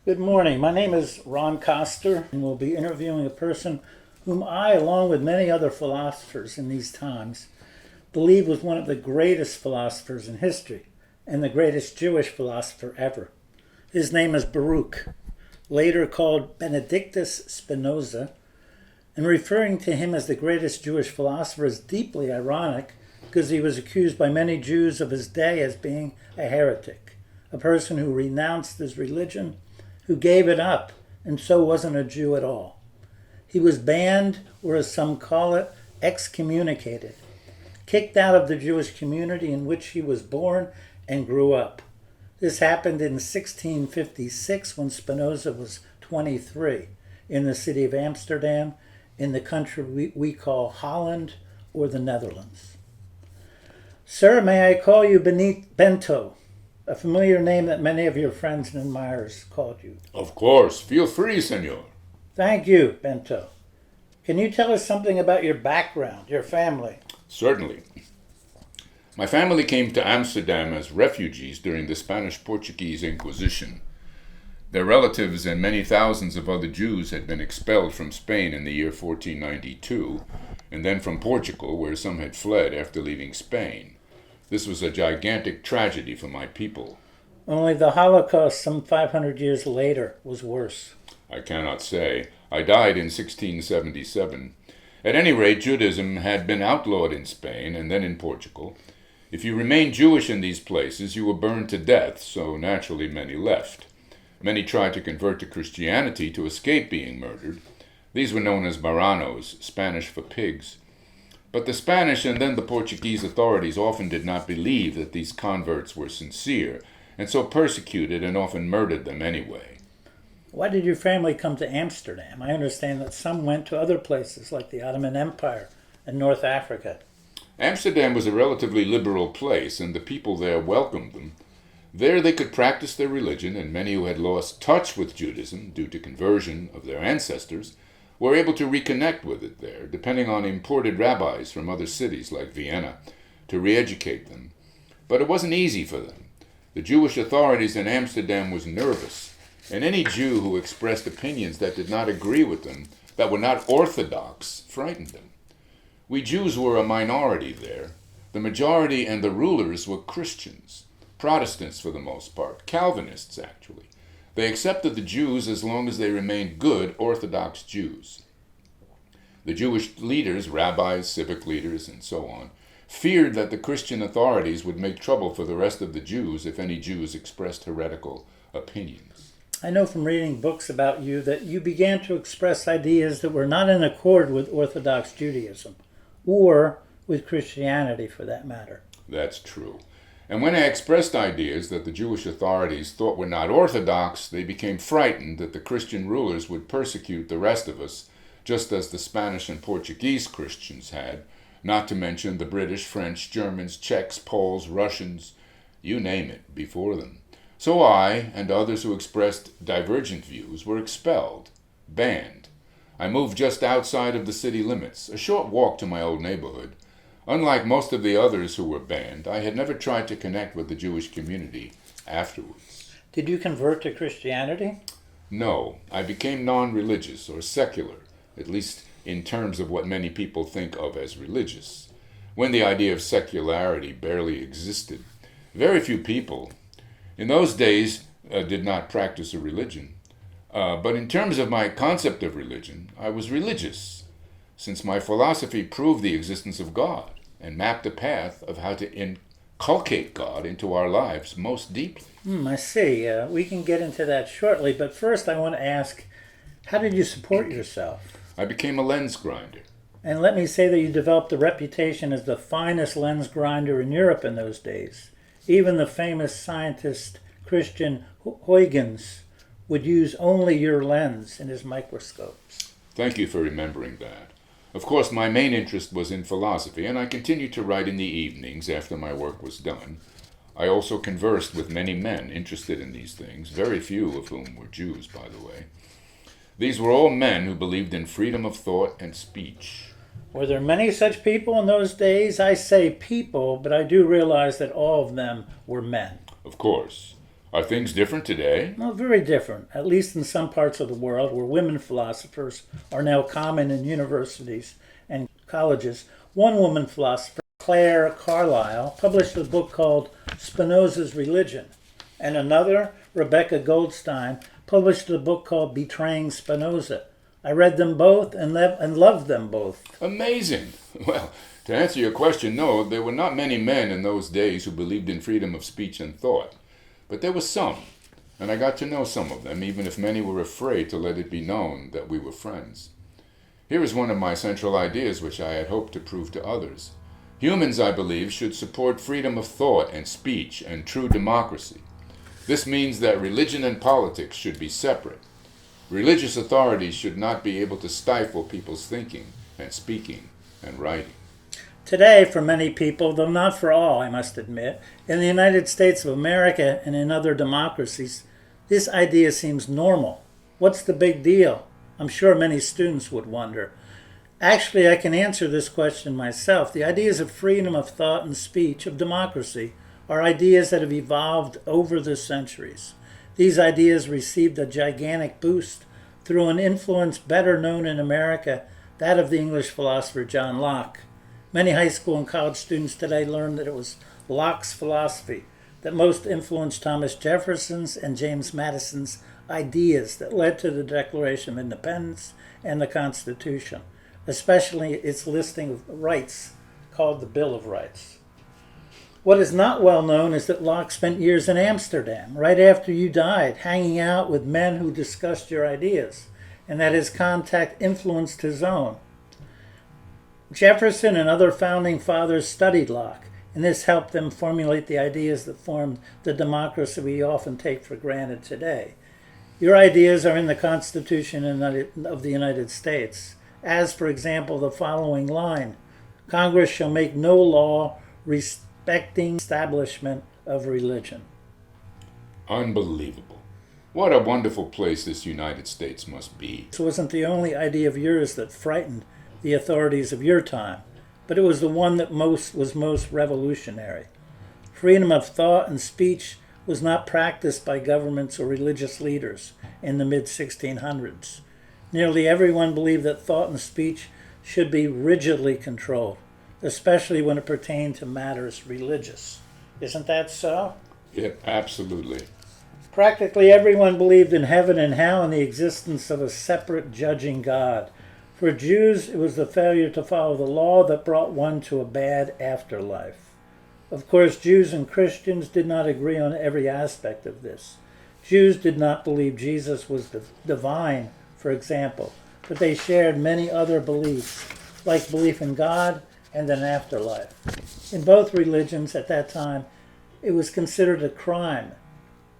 Good morning. My name is Ron Coster, and we'll be interviewing a person whom I, along with many other philosophers in these times, believe was one of the greatest philosophers in history and the greatest Jewish philosopher ever. His name is Baruch, later called Benedictus Spinoza, and referring to him as the greatest Jewish philosopher is deeply ironic because he was accused by many Jews of his day as being a heretic, a person who renounced his religion, who gave it up, and so wasn't a Jew at all. He was banned, or as some call it, excommunicated, kicked out of the Jewish community in which he was born and grew up. This happened in 1656 when Spinoza was 23 in the city of Amsterdam, in the country we call Holland or the Netherlands. Sir, may I call you Bento, a familiar name that many of your friends and admirers called you? Of course. Feel free, senor. Thank you, Bento. Can you tell us something about your background, your family? Certainly. My family came to Amsterdam as refugees during the Spanish-Portuguese Inquisition. Their relatives and many thousands of other Jews had been expelled from Spain in the year 1492, and then from Portugal, where some had fled after leaving Spain. This was a gigantic tragedy for my people. Only the Holocaust some 500 years later was worse. I cannot say. I died in 1677. At any rate, Judaism had been outlawed in Spain and then in Portugal. If you remained Jewish in these places, you were burned to death, so naturally many left. Many tried to convert to Christianity to escape being murdered. These were known as marranos, Spanish for pigs. But the Spanish and then the Portuguese authorities often did not believe that these converts were sincere, and so persecuted and often murdered them anyway. Why did your family come to Amsterdam? I understand that some went to other places like the Ottoman Empire and North Africa. Amsterdam was a relatively liberal place, and the people there welcomed them. There they could practice their religion, and many who had lost touch with Judaism due to conversion of their ancestors were able to reconnect with it there, depending on imported rabbis from other cities like Vienna to re-educate them. But it wasn't easy for them. The Jewish authorities in Amsterdam was nervous, and any Jew who expressed opinions that did not agree with them, that were not orthodox, frightened them. We Jews were a minority there. The majority and the rulers were Christians, Protestants for the most part, Calvinists actually. They accepted the Jews as long as they remained good Orthodox Jews. The Jewish leaders, rabbis, civic leaders, and so on, feared that the Christian authorities would make trouble for the rest of the Jews if any Jews expressed heretical opinions. I know from reading books about you that you began to express ideas that were not in accord with Orthodox Judaism, or with Christianity for that matter. That's true. And when I expressed ideas that the Jewish authorities thought were not orthodox, they became frightened that the Christian rulers would persecute the rest of us, just as the Spanish and Portuguese Christians had, not to mention the British, French, Germans, Czechs, Poles, Russians, you name it, before them. So I, and others who expressed divergent views, were expelled, banned. I moved just outside of the city limits, a short walk to my old neighborhood. Unlike most of the others who were banned, I had never tried to connect with the Jewish community afterwards. Did you convert to Christianity? No, I became non-religious or secular, at least in terms of what many people think of as religious, when the idea of secularity barely existed. Very few people in those days did not practice a religion. But in terms of my concept of religion, I was religious, since my philosophy proved the existence of God and mapped a path of how to inculcate God into our lives most deeply. I see. We can get into that shortly, but first I want to ask, how did you support yourself? I became a lens grinder. And let me say that you developed a reputation as the finest lens grinder in Europe in those days. Even the famous scientist Christian Huygens would use only your lens in his microscopes. Thank you for remembering that. Of course, my main interest was in philosophy, and I continued to write in the evenings after my work was done. I also conversed with many men interested in these things, very few of whom were Jews, by the way. These were all men who believed in freedom of thought and speech. Were there many such people in those days? I say people, but I do realize that all of them were men. Of course. Are things different today? Well, very different, at least in some parts of the world where women philosophers are now common in universities and colleges. One woman philosopher, Claire Carlyle, published a book called Spinoza's Religion, and another, Rebecca Goldstein, published a book called Betraying Spinoza. I read them both and loved them both. Amazing. Well, to answer your question, no, there were not many men in those days who believed in freedom of speech and thought. But there were some, and I got to know some of them, even if many were afraid to let it be known that we were friends. Here is one of my central ideas which I had hoped to prove to others. Humans, I believe, should support freedom of thought and speech and true democracy. This means that religion and politics should be separate. Religious authorities should not be able to stifle people's thinking and speaking and writing. Today, for many people, though not for all, I must admit, in the United States of America and in other democracies, this idea seems normal. What's the big deal? I'm sure many students would wonder. Actually, I can answer this question myself. The ideas of freedom of thought and speech, of democracy, are ideas that have evolved over the centuries. These ideas received a gigantic boost through an influence better known in America, that of the English philosopher John Locke. Many high school and college students today learn that it was Locke's philosophy that most influenced Thomas Jefferson's and James Madison's ideas that led to the Declaration of Independence and the Constitution, especially its listing of rights called the Bill of Rights. What is not well known is that Locke spent years in Amsterdam, right after you died, hanging out with men who discussed your ideas, and that his contact influenced his own. Jefferson and other founding fathers studied Locke, and this helped them formulate the ideas that formed the democracy we often take for granted today. Your ideas are in the Constitution of the United States, as, for example, the following line: Congress shall make no law respecting establishment of religion. Unbelievable. What a wonderful place this United States must be. This wasn't the only idea of yours that frightened the authorities of your time, but it was the one that was most revolutionary. Freedom of thought and speech was not practiced by governments or religious leaders in the mid-1600s. Nearly everyone believed that thought and speech should be rigidly controlled, especially when it pertained to matters religious. Isn't that so? Yep, absolutely. Practically everyone believed in heaven and hell and the existence of a separate judging God. For Jews, it was the failure to follow the law that brought one to a bad afterlife. Of course, Jews and Christians did not agree on every aspect of this. Jews did not believe Jesus was divine, for example, but they shared many other beliefs, like belief in God and an afterlife. In both religions at that time, it was considered a crime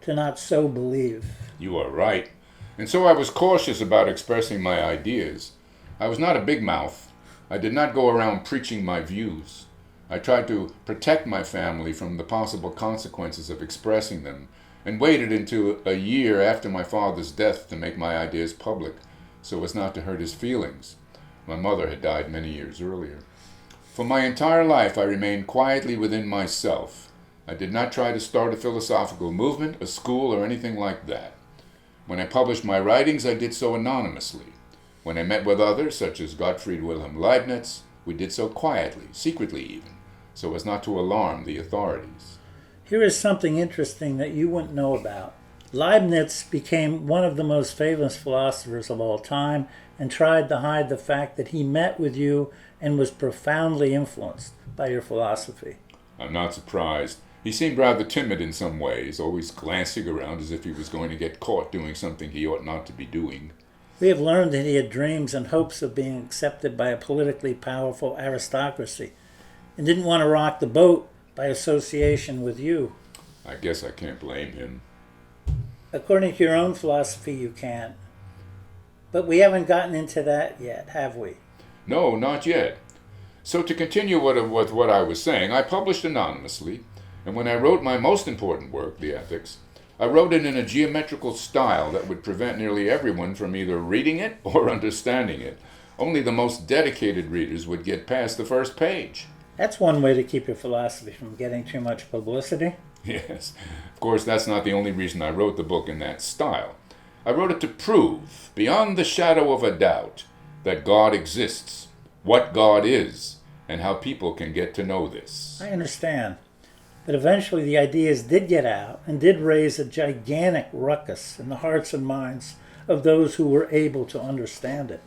to not so believe. You are right. And so I was cautious about expressing my ideas. I was not a big mouth. I did not go around preaching my views. I tried to protect my family from the possible consequences of expressing them, and waited until a year after my father's death to make my ideas public, so as not to hurt his feelings. My mother had died many years earlier. For my entire life I remained quietly within myself. I did not try to start a philosophical movement, a school, or anything like that. When I published my writings, I did so anonymously. When I met with others, such as Gottfried Wilhelm Leibniz, we did so quietly, secretly even, so as not to alarm the authorities. Here is something interesting that you wouldn't know about. Leibniz became one of the most famous philosophers of all time and tried to hide the fact that he met with you and was profoundly influenced by your philosophy. I'm not surprised. He seemed rather timid in some ways, always glancing around as if he was going to get caught doing something he ought not to be doing. We have learned that he had dreams and hopes of being accepted by a politically powerful aristocracy and didn't want to rock the boat by association with you. I guess I can't blame him. According to your own philosophy, you can't. But we haven't gotten into that yet, have we? No, not yet. So to continue with what I was saying, I published anonymously, and when I wrote my most important work, The Ethics, I wrote it in a geometrical style that would prevent nearly everyone from either reading it or understanding it. Only the most dedicated readers would get past the first page. That's one way to keep your philosophy from getting too much publicity. Yes. Of course, that's not the only reason I wrote the book in that style. I wrote it to prove, beyond the shadow of a doubt, that God exists, what God is, and how people can get to know this. I understand. But eventually the ideas did get out and did raise a gigantic ruckus in the hearts and minds of those who were able to understand it.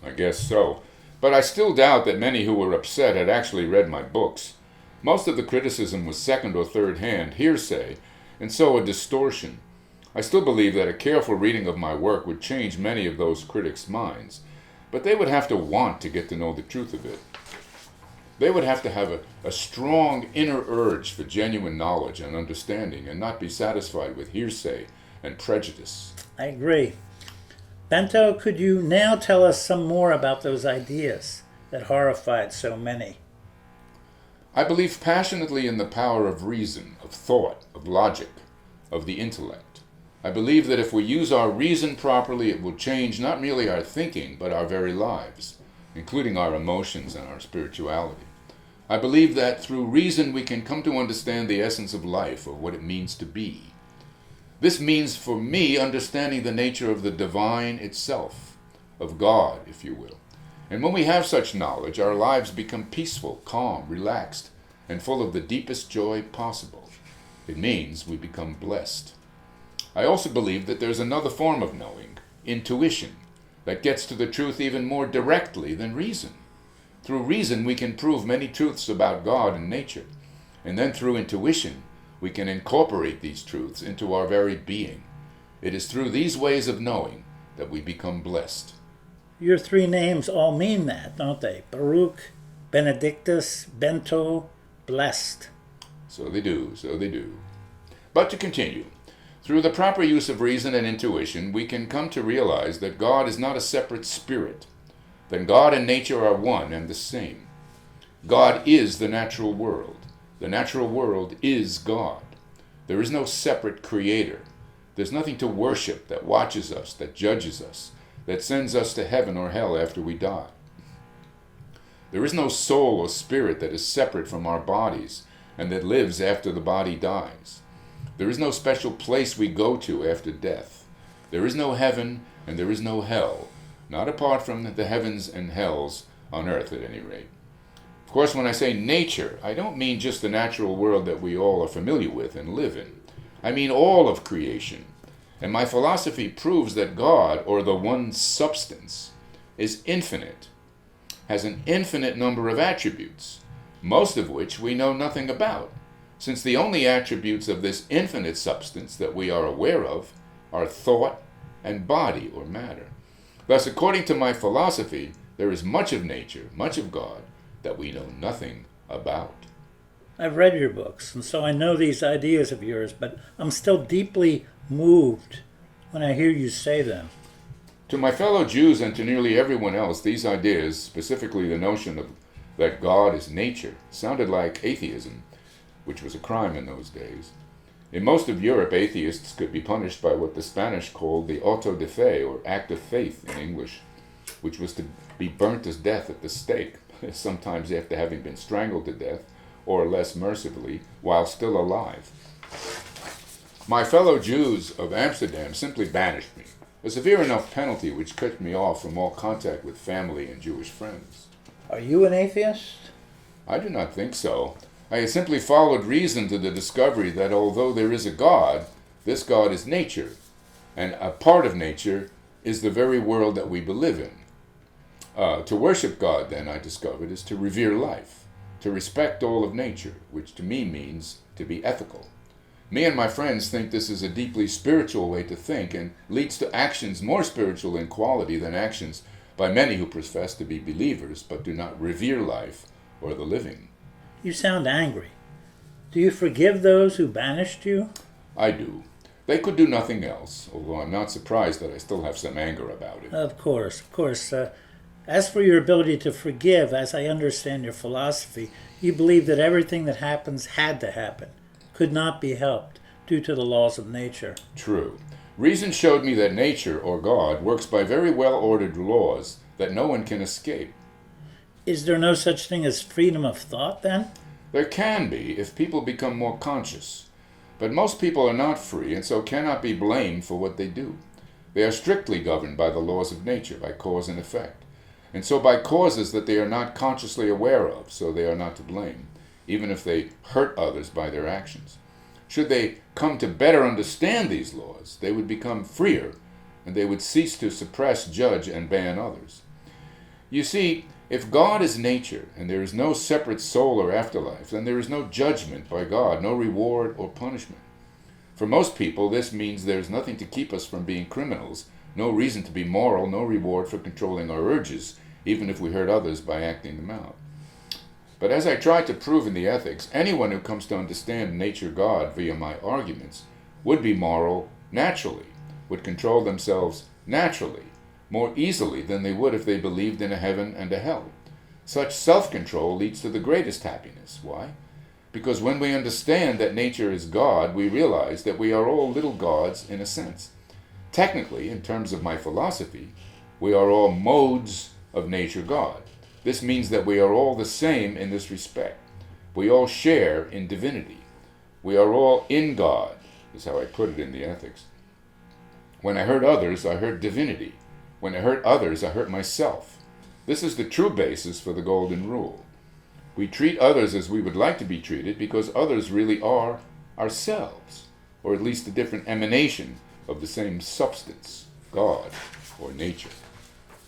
I guess so. But I still doubt that many who were upset had actually read my books. Most of the criticism was second or third hand hearsay, and so a distortion. I still believe that a careful reading of my work would change many of those critics' minds, but they would have to want to get to know the truth of it. They would have to have a strong inner urge for genuine knowledge and understanding and not be satisfied with hearsay and prejudice. I agree. Bento, could you now tell us some more about those ideas that horrified so many? I believe passionately in the power of reason, of thought, of logic, of the intellect. I believe that if we use our reason properly, it will change not merely our thinking, but our very lives, including our emotions and our spirituality. I believe that through reason we can come to understand the essence of life, or what it means to be. This means, for me, understanding the nature of the divine itself, of God, if you will. And when we have such knowledge, our lives become peaceful, calm, relaxed, and full of the deepest joy possible. It means we become blessed. I also believe that there's another form of knowing, intuition, that gets to the truth even more directly than reason. Through reason, we can prove many truths about God and nature, and then through intuition, we can incorporate these truths into our very being. It is through these ways of knowing that we become blessed. Your three names all mean that, don't they? Baruch, Benedictus, Bento, blessed. So they do, so they do. But to continue, through the proper use of reason and intuition, we can come to realize that God is not a separate spirit. Then God and nature are one and the same. God is the natural world. The natural world is God. There is no separate creator. There's nothing to worship that watches us, that judges us, that sends us to heaven or hell after we die. There is no soul or spirit that is separate from our bodies and that lives after the body dies. There is no special place we go to after death. There is no heaven and there is no hell, not apart from the heavens and hells on earth at any rate. Of course, when I say nature, I don't mean just the natural world that we all are familiar with and live in. I mean all of creation. And my philosophy proves that God, or the one substance, is infinite, has an infinite number of attributes, most of which we know nothing about, since the only attributes of this infinite substance that we are aware of are thought and body or matter. Thus, according to my philosophy, there is much of nature, much of God, that we know nothing about. I've read your books, and so I know these ideas of yours, but I'm still deeply moved when I hear you say them. To my fellow Jews and to nearly everyone else, these ideas, specifically the notion of that God is nature, sounded like atheism, which was a crime in those days. In most of Europe, atheists could be punished by what the Spanish called the auto de fe, or act of faith in English, which was to be burnt to death at the stake, sometimes after having been strangled to death, or less mercifully, while still alive. My fellow Jews of Amsterdam simply banished me, a severe enough penalty which cut me off from all contact with family and Jewish friends. Are you an atheist? I do not think so. I had simply followed reason to the discovery that although there is a God, this God is nature, and a part of nature is the very world that we live in. To worship God, then, I discovered, is to revere life, to respect all of nature, which to me means to be ethical. Me and my friends think this is a deeply spiritual way to think and leads to actions more spiritual in quality than actions by many who profess to be believers but do not revere life or the living. You sound angry. Do you forgive those who banished you? I do. They could do nothing else, although I'm not surprised that I still have some anger about it. Of course. As for your ability to forgive, as I understand your philosophy, you believe that everything that happens had to happen, could not be helped, due to the laws of nature. True. Reason showed me that nature, or God, works by very well-ordered laws that no one can escape. Is there no such thing as freedom of thought, then? There can be if people become more conscious. But most people are not free and so cannot be blamed for what they do. They are strictly governed by the laws of nature, by cause and effect, and so by causes that they are not consciously aware of, so they are not to blame, even if they hurt others by their actions. Should they come to better understand these laws, they would become freer, and they would cease to suppress, judge, and ban others. You see, if God is nature, and there is no separate soul or afterlife, then there is no judgment by God, no reward or punishment. For most people, this means there is nothing to keep us from being criminals, no reason to be moral, no reward for controlling our urges, even if we hurt others by acting them out. But as I try to prove in the ethics, anyone who comes to understand nature God via my arguments would be moral naturally, would control themselves naturally, more easily than they would if they believed in a heaven and a hell. Such self-control leads to the greatest happiness. Why? Because when we understand that nature is God, we realize that we are all little gods in a sense. Technically, in terms of my philosophy, we are all modes of nature God. This means that we are all the same in this respect. We all share in divinity. We are all in God, is how I put it in the ethics. When I hurt others, I hurt divinity. When I hurt others, I hurt myself. This is the true basis for the golden rule. We treat others as we would like to be treated because others really are ourselves, or at least a different emanation of the same substance, God or nature.